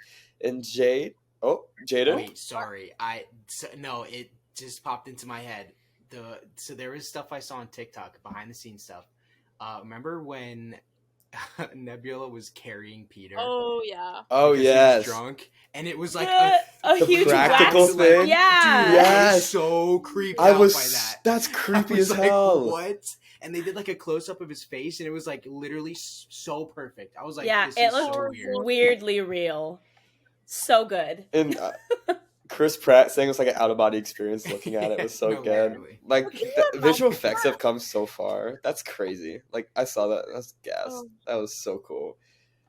And Jade, Jaden? Wait, sorry. No, it just popped into my head. So there was stuff I saw on TikTok, behind the scenes stuff. Remember when Nebula was carrying Peter Oh yeah. Oh, because he yes. was drunk, and it was like a The huge practical wax. thing? Dude, Yeah. I Yes. was so creeped I out was. by that. That's I creepy was as like, hell. what? And they did like a close up of his face, and it was like literally so perfect. I was like, Yeah, this it is so looked weird. weirdly real. So good. And Chris Pratt saying it was like an out of body experience looking at it was so No, good. literally. Like Can you the visual imagine effects that? have come so far. That's crazy. Like I saw that. That's gas. Oh. That was so cool.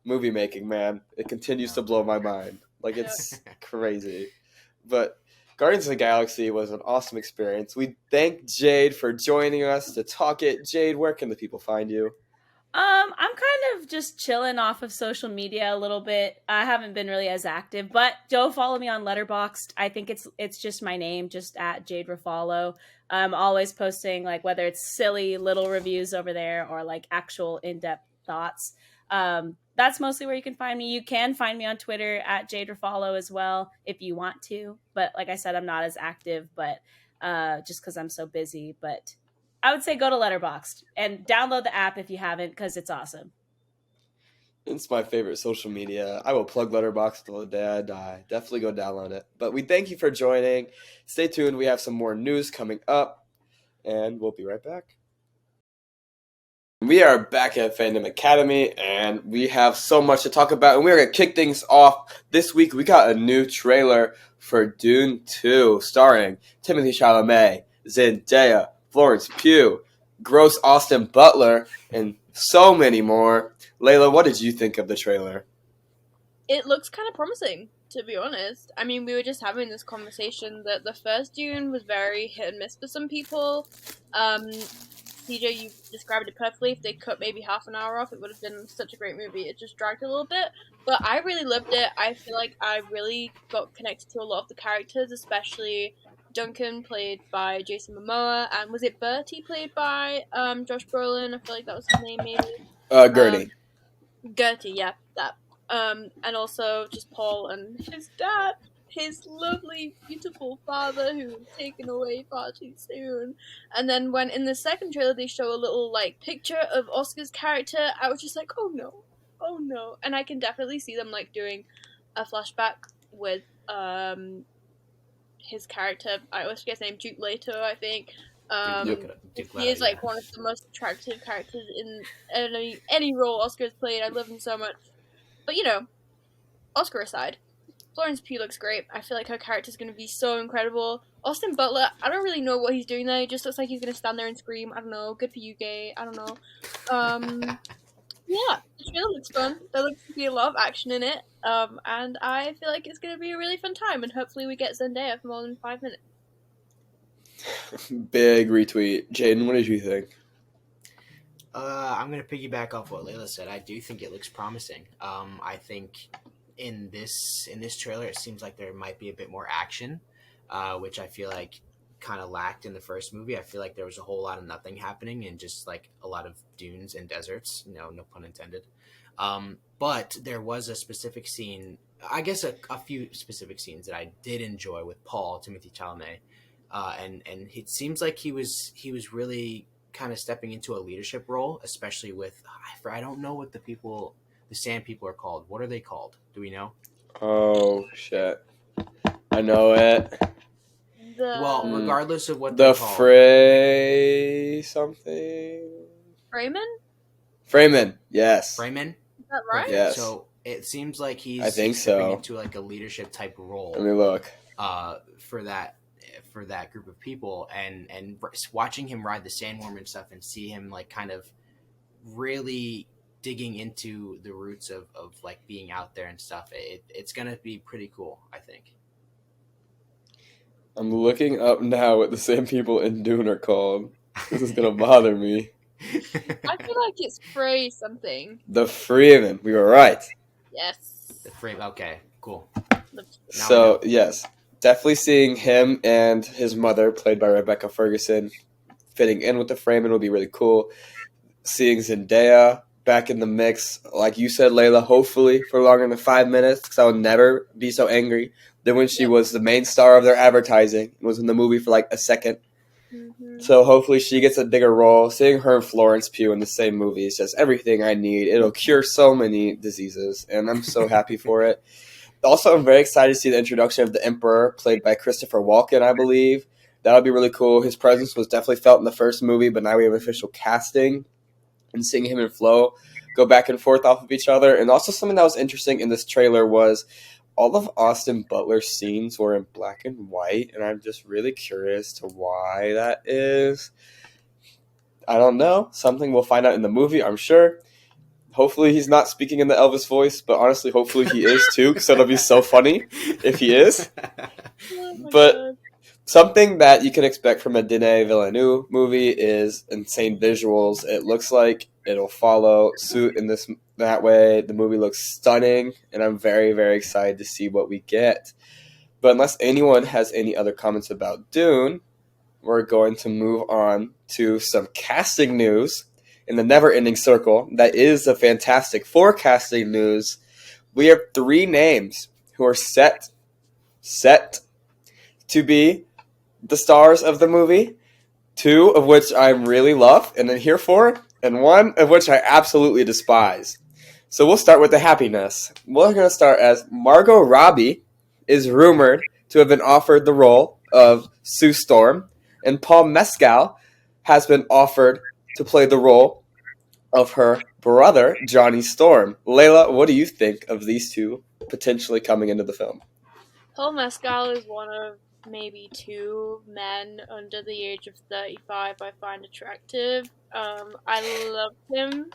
Movie making, man. It continues to No. blow my mind. Like it's crazy. But Guardians of the Galaxy was an awesome experience. We thank Jade for joining us to talk it. Jade, where can the people find you? I'm kind of just chilling off of social media a little bit. I haven't been really as active, but go follow me on Letterboxd. I think it's just my name, just at Jade Rafallo. I'm always posting like whether it's silly little reviews over there or like actual in-depth thoughts. That's mostly where you can find me. You can find me on Twitter at Jade Rafallo as well if you want to. But like I said, I'm not as active, but just because I'm so busy. But I would say go to Letterboxd and download the app if you haven't, because it's awesome. It's my favorite social media. I will plug Letterboxd till the day I die. Definitely go download it. But we thank you for joining. Stay tuned. We have some more news coming up, and we'll be right back. We are back at Fandom Academy, and we have so much to talk about. And we're going to kick things off this week. We got a new trailer for Dune 2, starring Timothee Chalamet, Zendaya, Florence Pugh, Gross Austin Butler, and so many more. Layla, what did you think of the trailer? It looks kind of promising, to be honest. I mean, we were just having this conversation that the first Dune was very hit and miss for some people. CJ, you described it perfectly. If they cut maybe half an hour off, it would have been such a great movie. It just dragged a little bit, but I really loved it. I feel like I really got connected to a lot of the characters, especially Duncan, played by Jason Momoa, and was it Bertie, played by Josh Brolin? I feel like that was his name, maybe. Gertie. Gertie, yeah, that. And also just Paul and his dad, his lovely, beautiful father who was taken away far too soon. And then when in the second trailer they show a little like picture of Oscar's character, I was just like, oh no. And I can definitely see them like doing a flashback with his character. I always forget his name, Duke Leto, I think. He is like one of the most attractive characters in any role Oscar's played. I love him so much. But you know, Oscar aside, Florence Pugh looks great. I feel like her character's going to be so incredible. Austin Butler, I don't really know what he's doing there. He just looks like he's going to stand there and scream. I don't know. Good for you, gay. I don't know. Yeah, the trailer looks fun. There looks to be a lot of action in it. And I feel like it's going to be a really fun time. And hopefully we get Zendaya for more than 5 minutes. Big retweet. Jaden, what did you think? I'm going to piggyback off what Layla said. I do think it looks promising. I think in this trailer, it seems like there might be a bit more action, which I feel like kind of lacked in the first movie. I feel like there was a whole lot of nothing happening and just like a lot of dunes and deserts. No pun intended. But there was a specific scene, I guess a few specific scenes that I did enjoy with Paul, Timothee Chalamet, and it seems like he was really kind of stepping into a leadership role, especially with I don't know what the sand people are called. What are they called? Do we know? Oh shit, I know it. Well, regardless of what the they're called, Frey something. Freeman, yes. Freeman. Is that right? Perfect. Yes. So it seems like he's I think stepping so. into like a leadership type role. Let me look. For that group of people, and watching him ride the sandworm and stuff, and see him like kind of really digging into the roots of like being out there and stuff. It's gonna be pretty cool, I think. I'm looking up now what the same people in Dune are called. This is gonna bother me. I feel like it's Frey something. The Freeman. We were right. Yes. The frame. Okay, cool. So yes, definitely seeing him and his mother, played by Rebecca Ferguson, fitting in with the frame, and it'll be really cool. Seeing Zendaya back in the mix, like you said, Layla, hopefully for longer than 5 minutes, because I would never be so angry than when she was the main star of their advertising and was in the movie for like a second. Mm-hmm. So hopefully she gets a bigger role. Seeing her and Florence Pugh in the same movie is just everything I need. It'll cure so many diseases, and I'm so happy for it. Also, I'm very excited to see the introduction of the Emperor, played by Christopher Walken, I believe. That'll be really cool. His presence was definitely felt in the first movie, but now we have official casting. And seeing him and Flo go back and forth off of each other. And also something that was interesting in this trailer was all of Austin Butler's scenes were in black and white, and I'm just really curious to why that is. I don't know. Something we'll find out in the movie, I'm sure. Hopefully he's not speaking in the Elvis voice, but honestly, hopefully he is too, because it'll be so funny if he is. Oh my But God. something that you can expect from a Denis Villeneuve movie is insane visuals. It looks like it'll follow suit in that way. The movie looks stunning, and I'm very, very excited to see what we get. But unless anyone has any other comments about Dune, we're going to move on to some casting news in the never-ending circle. That is the Fantastic Four casting news. We have 3 names who are set to be the stars of the movie, 2 of which I really love and am here for, and 1 of which I absolutely despise. So we'll start with the happiness. We're going to start as Margot Robbie is rumored to have been offered the role of Sue Storm, and Paul Mescal has been offered to play the role of her brother, Johnny Storm. Layla, what do you think of these 2 potentially coming into the film? Paul Mescal is one of maybe 2 men under the age of 35 I find attractive. I love him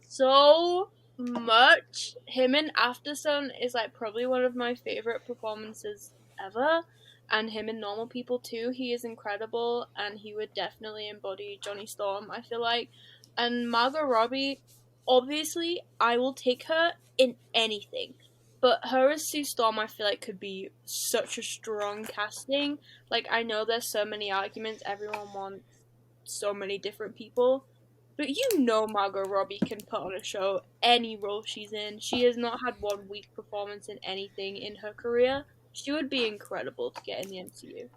so much. Him in Aftersun is like probably one of my favorite performances ever. And him in Normal People too. He is incredible, and he would definitely embody Johnny Storm, I feel like. And Margot Robbie, obviously, I will take her in anything. But her as Sue Storm, I feel like could be such a strong casting. Like, I know there's so many arguments, everyone wants so many different people. But you know Margot Robbie can put on a show any role she's in. She has not had one weak performance in anything in her career. She would be incredible to get in the MCU.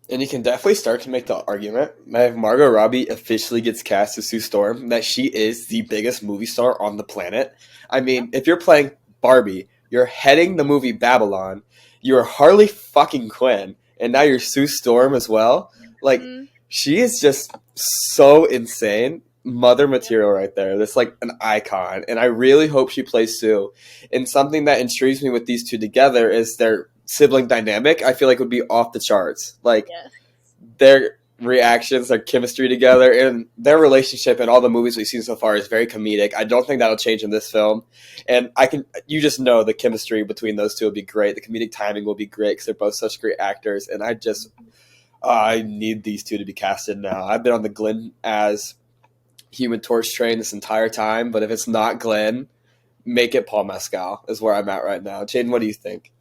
And you can definitely start to make the argument that if Margot Robbie officially gets cast as Sue Storm, that she is the biggest movie star on the planet. I mean, if you're playing Barbie, you're heading the movie Babylon, you're Harley fucking Quinn, and now you're Sue Storm as well. Like, she is just so insane. Mother material right there. That's like an icon. And I really hope she plays Sue. And something that intrigues me with these 2 together is their sibling dynamic. I feel like would be off the charts. Like, their reactions, their chemistry together, and their relationship in all the movies we've seen so far is very comedic. I don't think that'll change in this film. And you just know the chemistry between those 2 will be great. The comedic timing will be great because they're both such great actors. And I need these 2 to be casted now. I've been on the Glenn as Human Torch train this entire time, but if it's not Glenn, make it Paul Mescal is where I'm at right now. Jaden, what do you think?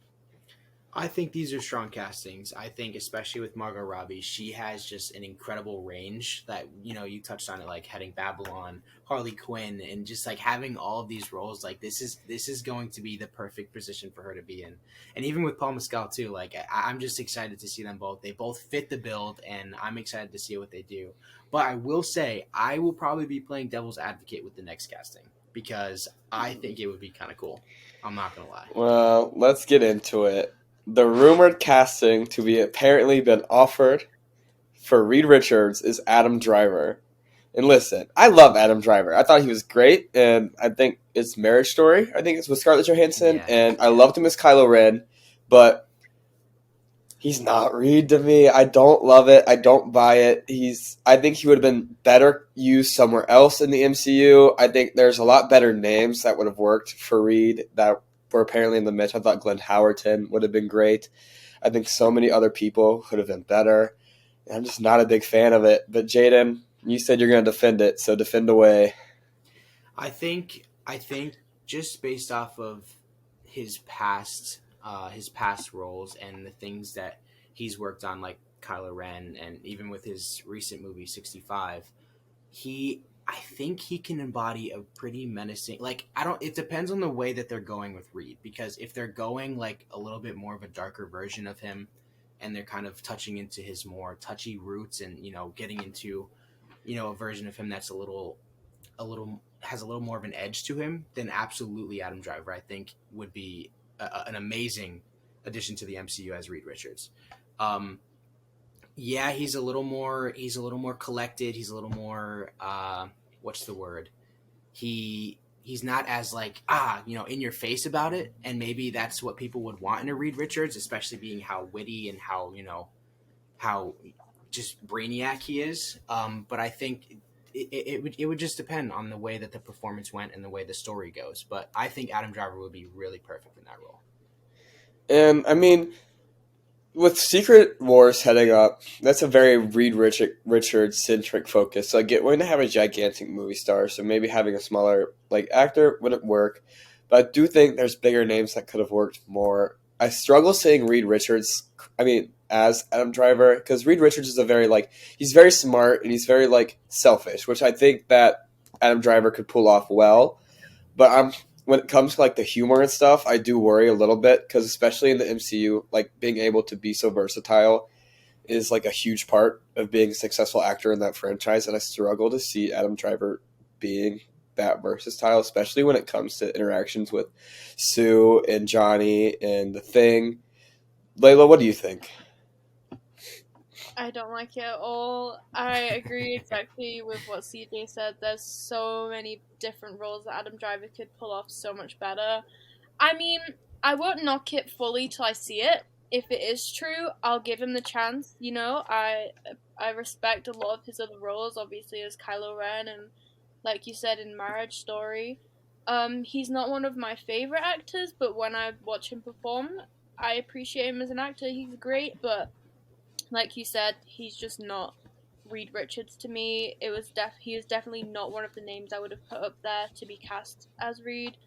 I think these are strong castings. I think especially with Margot Robbie, she has just an incredible range that, you touched on it, like heading Babylon, Harley Quinn, and just like having all of these roles. Like this is going to be the perfect position for her to be in. And even with Paul Mescal too, like I'm just excited to see them both. They both fit the build, and I'm excited to see what they do. But I will say I will probably be playing devil's advocate with the next casting because I think it would be kind of cool. I'm not gonna lie. Well, let's get into it. The rumored casting to be apparently been offered for Reed Richards is Adam Driver. And listen, I love Adam Driver. I thought he was great, and I think it's Marriage Story. I think it's with Scarlett Johansson, and I loved him as Kylo Ren, but he's not Reed to me. I don't love it. I don't buy it. I think he would have been better used somewhere else in the MCU. I think there's a lot better names that would have worked for Reed that were apparently in the mix. I thought Glenn Howerton would have been great. I think so many other people could have been better. I'm just not a big fan of it. But Jaden, you said you're going to defend it, so defend away. I think just based off of his past roles and the things that he's worked on, like Kylo Ren, and even with his recent movie 65, I think he can embody a pretty menacing. Like, I don't. It depends on the way that they're going with Reed, because if they're going like a little bit more of a darker version of him, and they're kind of touching into his more touchy roots, and getting into a version of him that's a little has a little more of an edge to him, then absolutely Adam Driver, I think, would be an amazing addition to the MCU as Reed Richards. Yeah, he's a little more collected. He's a little more what's the word? He's not as like in your face about it, and maybe that's what people would want in a Reed Richards, especially being how witty and how just brainiac he is. But I think it would just depend on the way that the performance went and the way the story goes. But I think Adam Driver would be really perfect in that role. And I mean, with Secret Wars heading up, that's a very Reed Richards centric focus. So I get wanting to have a gigantic movie star, so maybe having a smaller actor wouldn't work. But I do think there's bigger names that could have worked more. I struggle seeing Reed Richards, as Adam Driver, because Reed Richards is he's very smart and he's very selfish, which I think that Adam Driver could pull off well. But when it comes to the humor and stuff, I do worry a little bit, because especially in the MCU, being able to be so versatile is a huge part of being a successful actor in that franchise, and I struggle to see Adam Driver being that versatile, especially when it comes to interactions with Sue and Johnny and the Thing. Layla, what do you think? I don't like it at all. I agree exactly with what CJ said. There's so many different roles that Adam Driver could pull off so much better. I mean, I won't knock it fully till I see it. If it is true, I'll give him the chance. I respect a lot of his other roles, obviously as Kylo Ren, and like you said in Marriage Story. He's not one of my favorite actors, but when I watch him perform, I appreciate him as an actor. He's great, but like you said, he's just not Reed Richards to me. He was definitely not one of the names I would have put up there to be cast as Reed.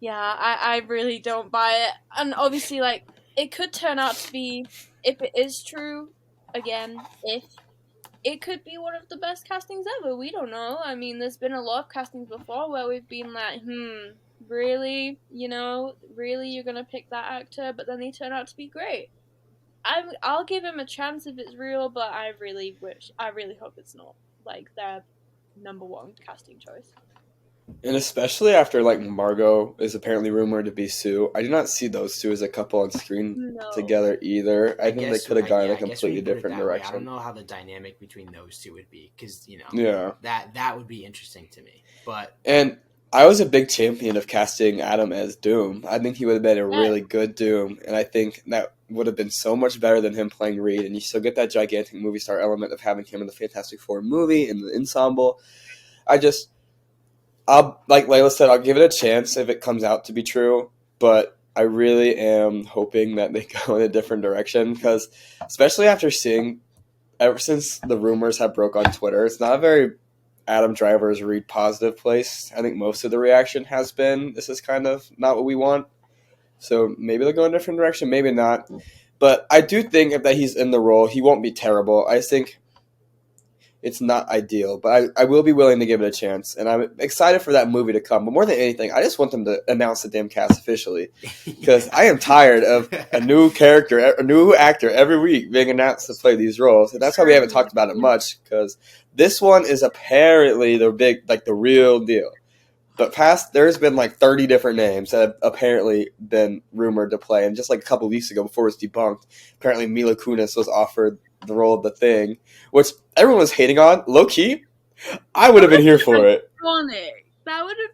Yeah, I really don't buy it. And obviously, it could turn out to be, if it is true, again, if it could be one of the best castings ever. We don't know. I mean, there's been a lot of castings before where we've been like, really? Really you're gonna pick that actor? But then they turn out to be great. I'll give him a chance if it's real, but I really hope it's not their number one casting choice. And especially after Margot is apparently rumored to be Sue, I do not see those two as a couple on screen together either. I think they could have gone in a completely different direction. I don't know how the dynamic between those two would be, because that would be interesting to me. And I was a big champion of casting Adam as Doom. I think he would have been a really good Doom, and I think that would have been so much better than him playing Reed, and you still get that gigantic movie star element of having him in the Fantastic Four movie, in the ensemble. I'll like Layla said, I'll give it a chance if it comes out to be true, but I really am hoping that they go in a different direction, because especially after seeing, ever since the rumors have broke on Twitter, it's not a very Adam Driver's Reed positive place. I think most of the reaction has been, this is kind of not what we want. So maybe they'll go in a different direction, maybe not. But I do think if that he's in the role, he won't be terrible. I think it's not ideal, but I will be willing to give it a chance. And I'm excited for that movie to come. But more than anything, I just want them to announce the damn cast officially, because I am tired of a new character, a new actor every week being announced to play these roles. And that's why we haven't talked about it much, because this one is apparently the real deal. But there's been 30 different names that have apparently been rumored to play. And just a couple weeks ago, before it was debunked, apparently Mila Kunis was offered the role of the Thing, which everyone was hating on. Low key, I would have been here for it.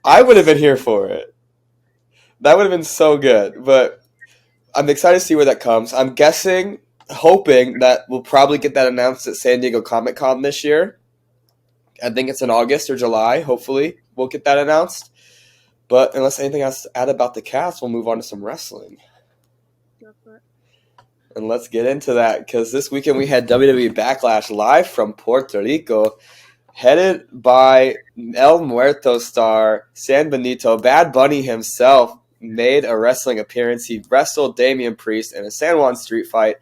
I would have been here for it. That would have been so good. But I'm excited to see where that comes. I'm hoping that we'll probably get that announced at San Diego Comic-Con this year. I think it's in August or July. Hopefully, we'll get that announced. But unless anything else to add about the cast, we'll move on to some wrestling. Go for it. And let's get into that, because this weekend we had WWE Backlash live from Puerto Rico, headed by El Muerto star San Benito. Bad Bunny himself made a wrestling appearance. He wrestled Damian Priest in a San Juan street fight.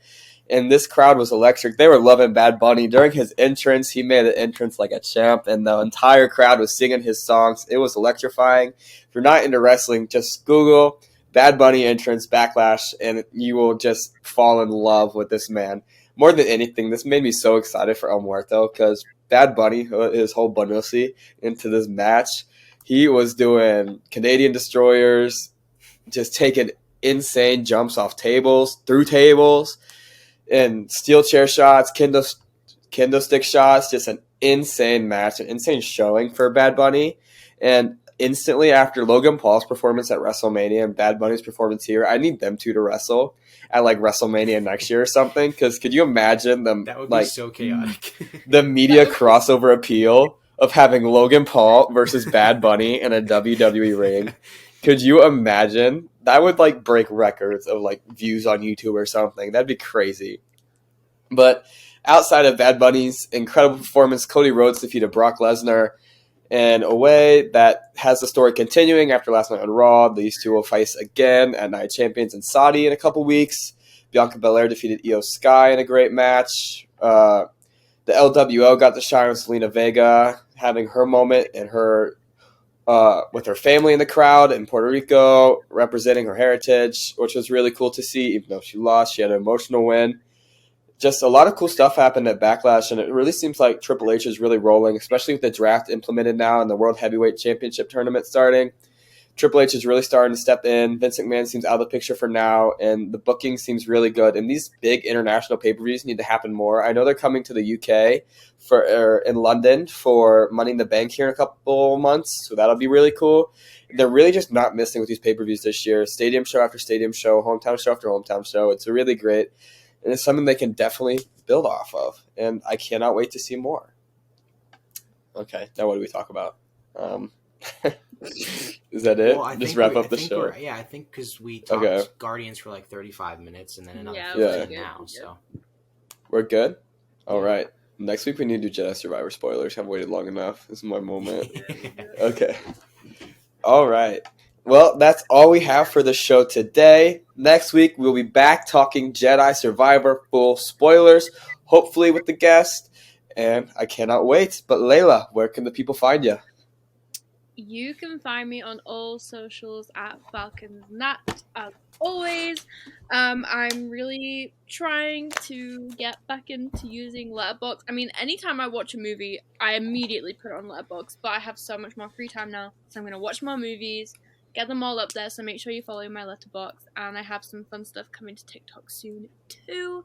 and this crowd was electric. They were loving Bad Bunny. During his entrance, he made an entrance like a champ, and the entire crowd was singing his songs. It was electrifying. If you're not into wrestling, just Google Bad Bunny entrance Backlash, and you will just fall in love with this man. More than anything, this made me so excited for El Muerto because Bad Bunny, his whole Bonusi into this match, he was doing Canadian destroyers, just taking insane jumps off tables, through tables, and steel chair shots, kendo stick shots. Just an insane match, an insane showing for Bad Bunny. And instantly after Logan Paul's performance at WrestleMania and Bad Bunny's performance here, I need them two to wrestle at like WrestleMania next year or something. Because could you imagine them? That would be so chaotic. The media crossover appeal of having Logan Paul versus Bad Bunny in a WWE ring. Could you imagine? That would like break records of like views on YouTube or something. That'd be crazy. But outside of Bad Bunny's incredible performance, Cody Rhodes defeated Brock Lesnar in a way that has the story continuing after last night on Raw. These two will face again at Night Champions in Saudi in a couple weeks. Bianca Belair defeated Io Sky in a great match. The LWO got to shine with Selena Vega, having her moment in her with her family in the crowd in Puerto Rico, representing her heritage, which was really cool to see. Even though she lost, she had an emotional win. Just a lot of cool stuff happened at Backlash, and it really seems like Triple H is really rolling, especially with the draft implemented now and the World Heavyweight Championship tournament starting. Triple H is really starting to step in. Vince McMahon seems out of the picture for now, and the booking seems really good. And these big international pay-per-views need to happen more. I know they're coming to the UK in London for Money in the Bank here in a couple months, so that'll be really cool. They're really just not missing with these pay-per-views this year. Stadium show after stadium show, hometown show after hometown show. It's really great, and it's something they can definitely build off of. And I cannot wait to see more. Okay, now what do we talk about? Is that it? Well, Just wrap up the show. Yeah, I think because we talked Guardians for like 35 minutes and then another 15 now. So we're good? All right. Next week we need to do Jedi Survivor spoilers. I've waited long enough. This is my moment. Okay. All right. Well, that's all we have for the show today. Next week we'll be back talking Jedi Survivor full spoilers, hopefully with the guest. And I cannot wait. But Layla, where can the people find you? You can find me on all socials at FalconsNat, as always. I'm really trying to get back into using Letterboxd. I mean, anytime I watch a movie, I immediately put it on Letterboxd, but I have so much more free time now, so I'm going to watch more movies, get them all up there, so make sure you follow my Letterboxd, and I have some fun stuff coming to TikTok soon, too.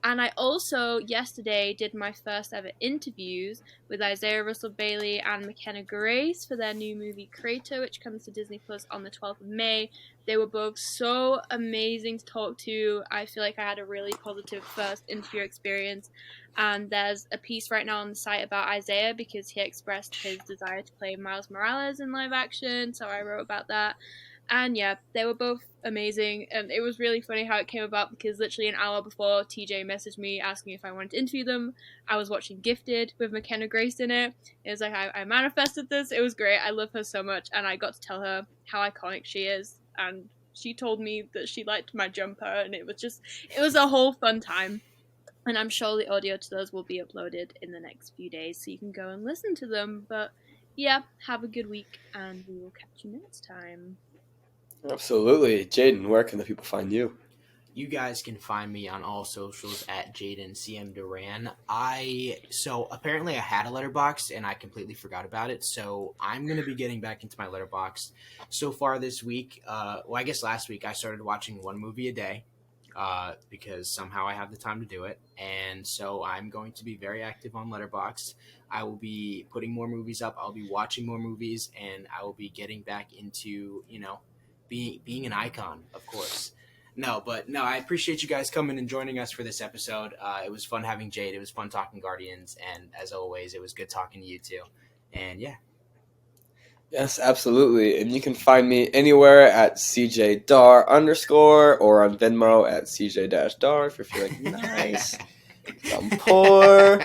And I also, yesterday, did my first ever interviews with Isaiah Russell Bailey and McKenna Grace for their new movie Cortero, which comes to Disney Plus on the 12th of May. They were both so amazing to talk to. I feel like I had a really positive first interview experience. And there's a piece right now on the site about Isaiah because he expressed his desire to play Miles Morales in live action, so I wrote about that. And yeah, they were both amazing, and it was really funny how it came about because literally an hour before TJ messaged me asking if I wanted to interview them, I was watching Gifted with McKenna Grace in it. It was like, I manifested this. It was great. I love her so much, and I got to tell her how iconic she is, and she told me that she liked my jumper, and it was a whole fun time. And I'm sure the audio to those will be uploaded in the next few days, so you can go and listen to them. But yeah, have a good week, and we will catch you next time. Absolutely. Jaden, where can the people find you? You guys can find me on all socials at Jaden CM Duran. So apparently I had a Letterboxd and I completely forgot about it. So I'm going to be getting back into my Letterboxd. So far this week, I guess last week I started watching one movie a day because somehow I have the time to do it. And so I'm going to be very active on Letterboxd. I will be putting more movies up. I'll be watching more movies, and I will be getting back into, being an icon, of course. No, I appreciate you guys coming and joining us for this episode. It was fun having Jade. It was fun talking Guardians. And as always, it was good talking to you too. And yeah. Yes, absolutely. And you can find me anywhere at CJDar_ or on Venmo at CJ-Dar if you're feeling nice. I'm poor.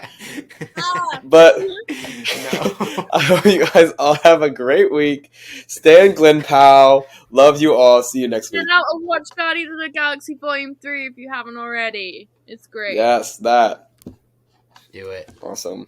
Ah, But No. I hope you guys all have a great week. Stay in Glen Powell. Love you all. See you next get week. out and watch Guardians of the Galaxy Volume 3 if you haven't already. It's great. Yes, that. Do it. Awesome.